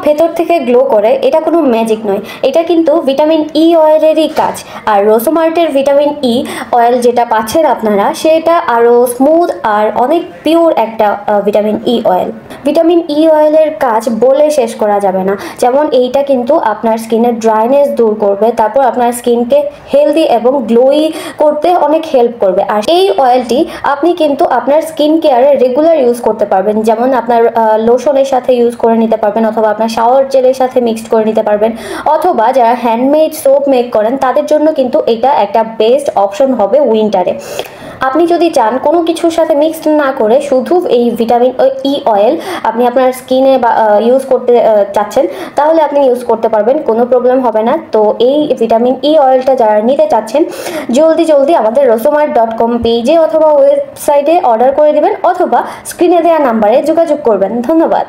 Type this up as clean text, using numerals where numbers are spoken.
ভেতর থেকে গ্লো করে, এটা কোনো ম্যাজিক নয়, এটা কিন্তু ভিটামিন ই অয়েলেরই কাজ। আর রোসোমার্টের ভিটামিন ই অয়েল যেটা পাচ্ছেন আপনারা, সেটা আরও স্মুথ আর অনেক পিওর একটা vitamin E oil. Vitamin E অয়েলের কাজ বলে শেষ করা যাবে না। যেমন এইটা কিন্তু আপনার স্কিনের ড্রাইনেস দূর করবে, তারপর আপনার স্কিনকে হেলদি এবং গ্লোই করতে অনেক হেল্প করবে। আর এই অয়েলটি আপনি কিন্তু আপনার স্কিন কেয়ারে রেগুলার ইউজ করতে পারবেন, যেমন আপনার লোশনের সাথে ইউজ করে নিতে পারবেন, অথবা আপনার শাওয়ার জেলের সাথে মিক্সড করে নিতে পারবেন, অথবা যারা হ্যান্ডমেড সোপ মেক করেন তাদের জন্য কিন্তু এটা একটা বেস্ট অপশন হবে উইন্টারে। আপনি যদি চান কোনো কিছুর সাথে মিক্সড না করে শুধু এই ভিটামিন ই অয়েল আপনি আপনার স্কিনে বা ইউজ করতে চাচ্ছেন, তাহলে আপনি ইউজ করতে পারবেন, কোনো প্রবলেম হবে না। তো এই ভিটামিন ই অয়েলটা যারা নিতে চাচ্ছেন, জলদি জলদি আমাদের rosomart.com পেজে অথবা ওয়েবসাইটে অর্ডার করে দেবেন, অথবা স্ক্রিনে দেওয়া নাম্বারে যোগাযোগ করবেন। ধন্যবাদ।